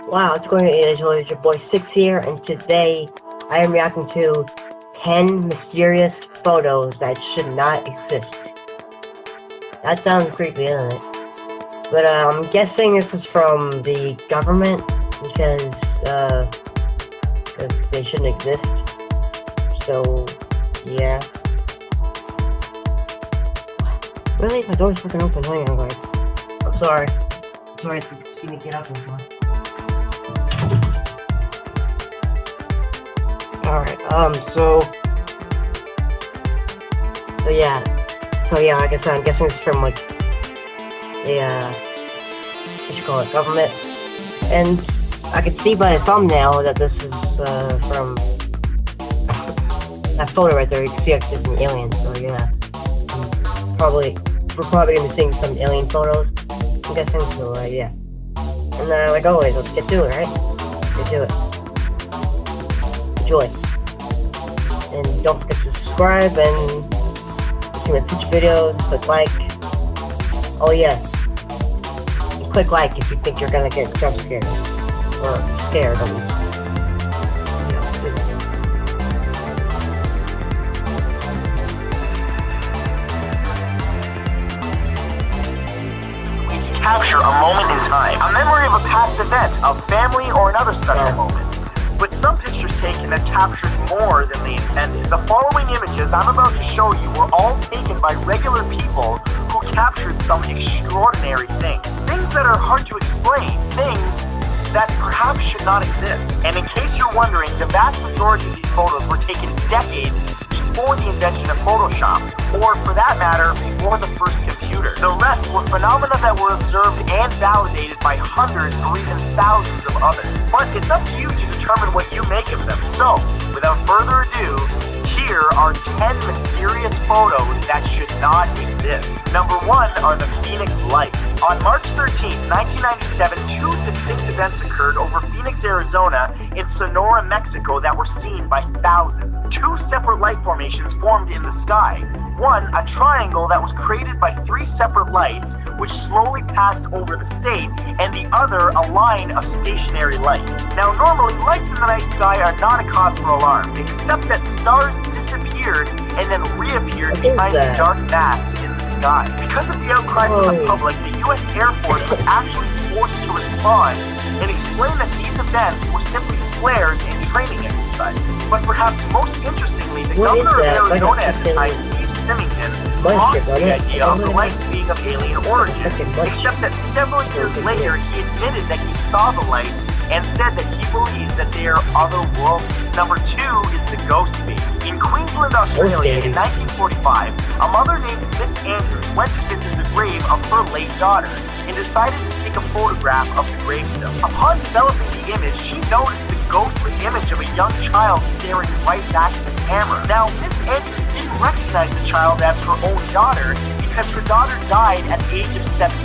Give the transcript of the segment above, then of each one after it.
Wow, it's going to it's your boy Six here, and today I am reacting to 10 mysterious photos that should not exist. That sounds creepy, doesn't it? But I'm guessing this is from the government, because they shouldn't exist. So, yeah. Really? My door's freaking open. Hang on, guys. I'm sorry. I'm sorry to see me get up and stuff. Alright, so yeah, like I said, I'm guessing it's from, like, the, what you call it, government, and I can see by the thumbnail that this is, from that photo right there. You can see it's an alien, so yeah, we're probably gonna be seeing some alien photos, I'm guessing, so, yeah, and, like always, let's get to it, right? Get to it. Enjoy. And don't forget to subscribe and see my future videos, click like. Oh yeah. Click like if you think you're gonna get jump scared. Or scared at least. We can capture a moment in time, a memory of a past event, a family, or another special moment. But some pictures taken that captured more than they intended. The following images I'm about to show you were all taken by regular people who captured some extraordinary things. Things that are hard to explain. Things that perhaps should not exist. And in case you're wondering, the vast majority of these photos were taken decades before the invention of Photoshop, or for that matter, before the first computer. The rest were phenomena that were observed and validated by hundreds or even thousands of others. But it's up to you to determine what you make of them. So, without further ado, here are 10 mysterious photos that should not exist. Number 1 are the Phoenix Lights. On March 13, 1997, two distinct events occurred over Phoenix, Arizona, and Sonora, Mexico that were seen by thousands. Two separate light formations formed in the sky. One, a triangle that was created by three separate lights, which slowly passed over the state, and the other, a line of stationary lights. Now, normally, lights in the night sky are not a cause for alarm, except that stars disappeared and then reappeared behind the dark mass in the sky. Because of the outcry from the public, the U.S. Air Force was actually forced to respond and explain that these events were simply flares and training exercises. But perhaps most interestingly, the governor of Arizona at the time, Steve Symington, mocked the idea of the lights being of alien origin, except that several years later he admitted that he saw the lights and said that he believes that they are otherworldly. Number 2 is the ghost face. In Queensland, Australia, in 1945, a mother named Miss Andrews went to visit the grave of her late daughter and decided to take a photograph of the gravestone. Upon developing the image, she noticed the ghostly image of a young child staring right back at the camera. Now, Miss Andrews didn't recognize the child as her own daughter because her daughter died at the age of 17,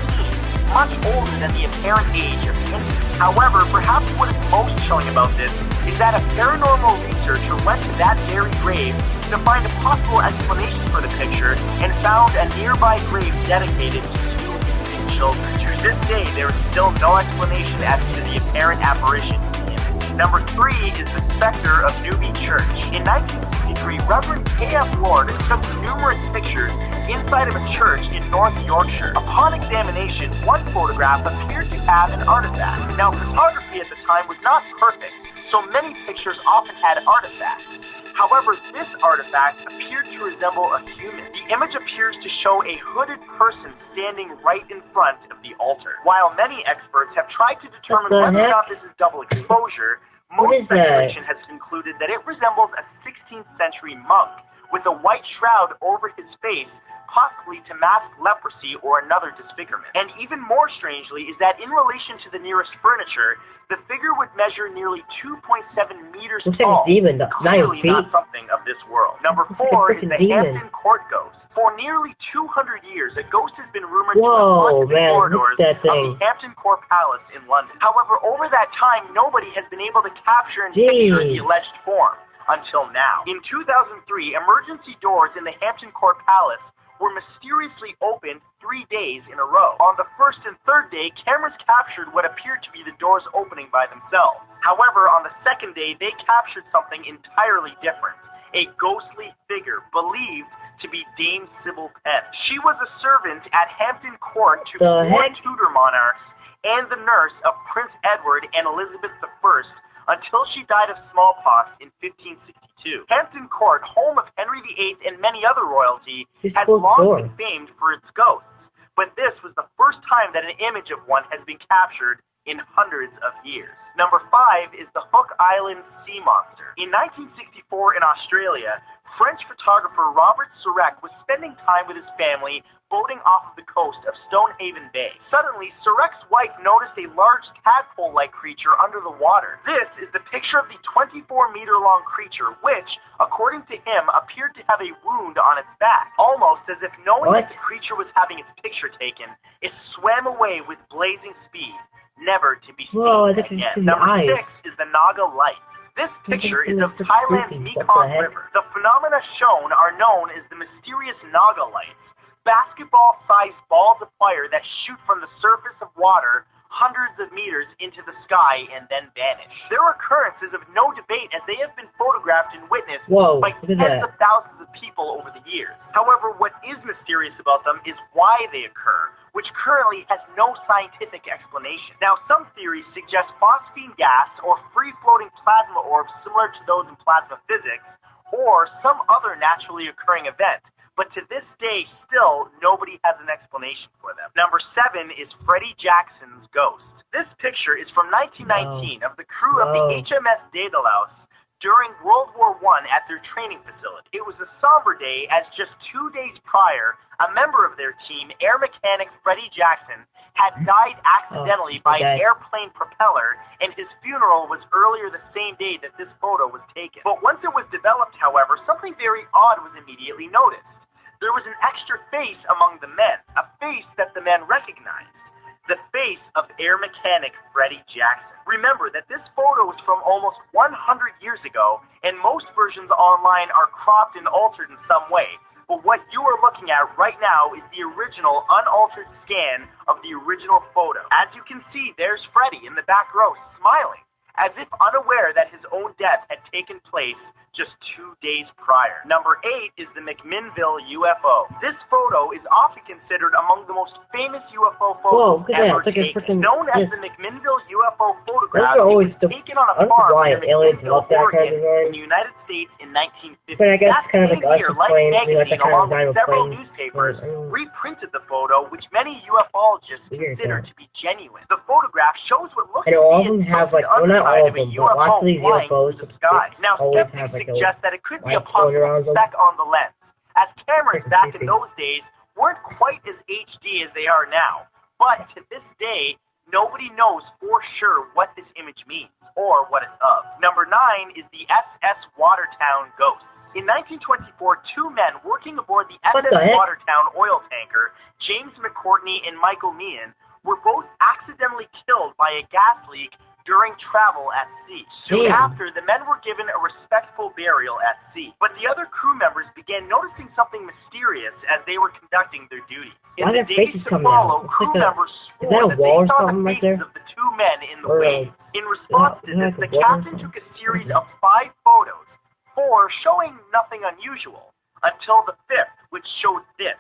much older than the apparent age of the infant. However, perhaps what is most chilling about this is that a paranormal researcher went to that very grave to find a possible explanation for the picture and found a nearby grave dedicated to two missing children. To this day, there is still no explanation as to the apparent apparition in the image. Number 3 is the specter of Newby Church. In 1963, Reverend K.F. Lord took numerous pictures inside of a church in North Yorkshire. Upon examination, one photograph appeared to have an artifact. Now, photography at the time was not perfect, so many pictures often had artifacts. However, this artifact appeared to resemble a human. The image appears to show a hooded person standing right in front of the altar. While many experts have tried to determine whether or not this is double exposure, most speculation has concluded that it resembles a 16th century monk with a white shroud over his face, possibly to mask leprosy or another disfigurement. And even more strangely is that in relation to the nearest furniture, the figure would measure nearly 2.7 meters tall, clearly not something of this world. Number 4 is the Hampton Court Ghost. For nearly 200 years, a ghost has been rumored to haunt the corridors of the Hampton Court Palace in London. However, over that time, nobody has been able to capture and picture the alleged form until now. In 2003, emergency doors in the Hampton Court Palace were mysteriously opened 3 days in a row. On the first and third day, cameras captured what appeared to be the doors opening by themselves. However, on the second day, they captured something entirely different. A ghostly figure believed to be Dame Sybil Penn. She was a servant at Hampton Court to four Tudor monarchs and the nurse of Prince Edward and Elizabeth I until she died of smallpox in 1562. Hampton Court, home of Henry VIII and many other royalty, had long been famed for its ghosts, but this was the first time that an image of one has been captured in hundreds of years. Number 5 is the Hook Island sea monster. In 1964 in Australia, French photographer Robert Surek was spending time with his family boating off of the coast of Stonehaven Bay. Suddenly, Surek's wife noticed a large tadpole-like creature under the water. This is the picture of the 24-meter-long creature, which, according to him, appeared to have a wound on its back. Almost as if knowing that the creature was having its picture taken, it swam away with blazing speed, never to be seen again. Number 6 is the Naga Light. This picture is of Thailand's Mekong River. The phenomena shown are known as the mysterious Naga Lights, basketball-sized balls of fire that shoot from the surface of water hundreds of meters into the sky and then vanish. Their occurrences of no debate as they have been photographed and witnessed by tens of thousands of people over the years. However, what is mysterious about them is why they occur, which currently has no scientific explanation. Now, some theories suggest phosphine gas or free-floating plasma orbs similar to those in plasma physics, or some other naturally occurring event, but to this day, still, nobody has an explanation for them. Number 7 is Freddie Jackson's ghost. This picture is from 1919 of the crew of the HMS Daedalus during World War I at their training facility. It was a somber day as just 2 days prior, a member of their team, air mechanic Freddie Jackson, had died accidentally by an airplane propeller, and his funeral was earlier the same day that this photo was taken. But once it was developed, however, something very odd was immediately noticed. There was an extra face among the men, a face that the men recognized. The face of air mechanic Freddie Jackson. Remember that this photo is from almost 100 years ago, and most versions online are cropped and altered in some way. But what you are looking at right now is the original, unaltered scan of the original photo. As you can see, there's Freddie in the back row, smiling, as if unaware that his own death had taken place just 2 days prior. Number 8 is the McMinnville UFO. This photo is often considered among the most famous UFO photos ever taken. Known as the McMinnville UFO photograph, it was taken on a farm in McMinnville, Oregon, in the United States in 1950. That same year, Life magazine, along with several newspapers, reprinted the photo, which many ufologists consider to be genuine. The photograph shows what looks to be the underside of a UFO flying through the sky. Now, skeptics suggest that it could be a possible speck on the lens, as cameras back in those days weren't quite as HD as they are now. But to this day, nobody knows for sure what this image means or what it's of. Number 9 is the SS Watertown ghost. In 1924, 2 men working aboard the SS Watertown oil tanker, James McCourtney and Michael Meehan, were both accidentally killed by a gas leak during travel at sea. Soon after, the men were given a respectful burial at sea. But the other crew members began noticing something mysterious as they were conducting their duty. In the days to follow, crew members swore that they saw the faces of the 2 men in the waves. In response to this, the captain took a series of 5 photos, 4 showing nothing unusual, until the 5th, which showed this,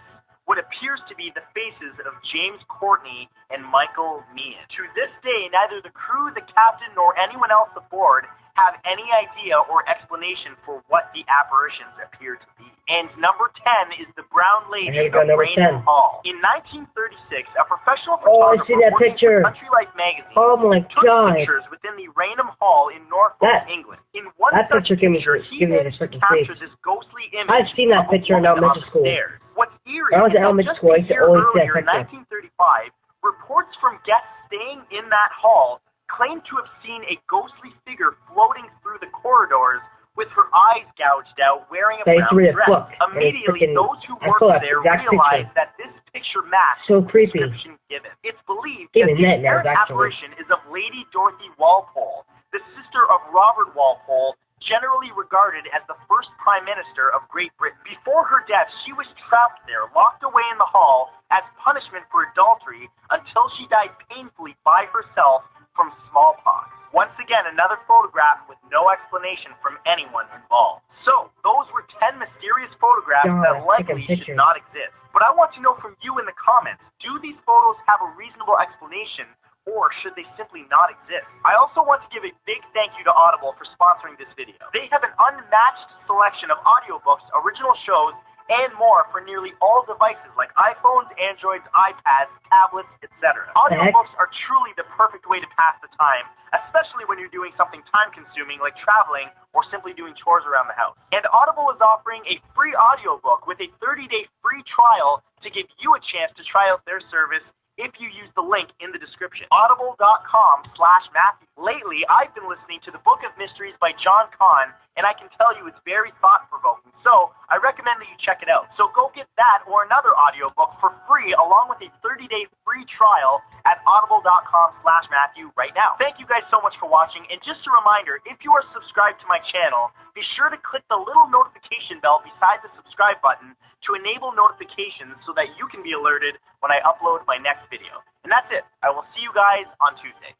what appears to be the faces of James Courtney and Michael Meehan. To this day, neither the crew, the captain, nor anyone else aboard have any idea or explanation for what the apparitions appear to be. And number 10 is the Brown Lady of Raynham Hall. In 1936, a professional photographer working for Country Life magazine took pictures within the Raynham Hall in Norfolk, England. In one such picture, he managed to capture this ghostly image. I've seen that picture in elementary school. What's eerie is that just a year earlier, in 1935, reports from guests staying in that hall claimed to have seen a ghostly figure floating through the corridors with her eyes gouged out, wearing a brown dress. Immediately, those who worked there realized that this picture matched the description given. It's believed that the apparent apparition is of Lady Dorothy Walpole, the sister of Robert Walpole, generally regarded as the first Prime Minister of Great Britain. Before her death, she was trapped there, locked away in the hall as punishment for adultery until she died painfully by herself from smallpox. Once again, another photograph with no explanation from anyone involved. So, those were 10 mysterious photographs that likely should not exist. But I want to know from you in the comments, do these photos have a reasonable explanation, or should they simply not exist? I also want to give a big thank you to Audible for sponsoring this video. They have an unmatched selection of audiobooks, original shows, and more for nearly all devices like iPhones, Androids, iPads, tablets, etc. Audiobooks are truly the perfect way to pass the time, especially when you're doing something time-consuming like traveling or simply doing chores around the house. And Audible is offering a free audiobook with a 30-day free trial to give you a chance to try out their service if you use the link in the description. Audible.com/Matthew. Lately, I've been listening to the Book of Mysteries by John Kahn, and I can tell you it's very thought-provoking, so I recommend that you check it out. So go get that or another audiobook for free along with a 30-day free trial at audible.com/Matthew right now. Thank you guys so much for watching, and just a reminder, if you are subscribed to my channel, be sure to click the little notification bell beside the subscribe button to enable notifications so that you can be alerted when I upload my next video. And that's it. I will see you guys on Tuesday.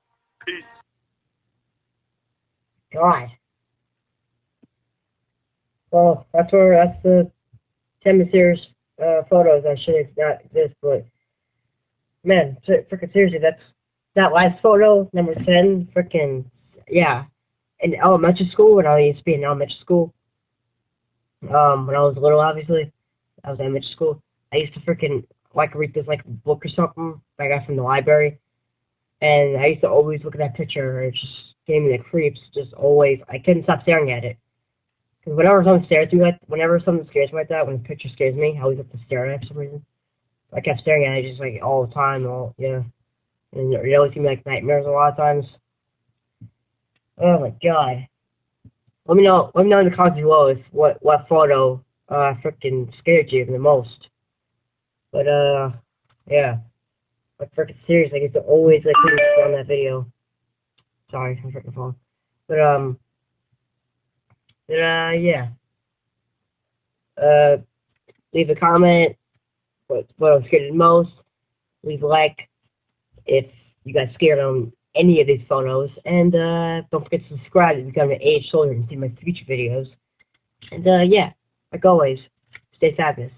Peace. God. Well, that's the 10 mysterious photos that should not exist, but man, freaking seriously, that's that last photo, number 10, freaking, yeah. In elementary school, when I used to be in elementary school, when I was little, obviously, I was in elementary school, I used to freaking, like, read this, like, book or something that I got from the library, and I used to always look at that picture, it just gave me the creeps, just always, I couldn't stop staring at it. Because whenever something scares me like that, when a picture scares me, I always have to stare at it for some reason. I kept staring at it just, like, all the time, yeah. And it always give me, like, nightmares a lot of times. Oh my god. Let me know in the comments below if what photo freaking scared you the most. But yeah. But freaking seriously, it's always like on that video. Sorry, I'm freaking phone. But yeah. Leave a comment what was scared the most. Leave a like if you got scared on any of these photos, and don't forget to subscribe to become an age soldier and see my future videos. And yeah, like always, stay fabulous.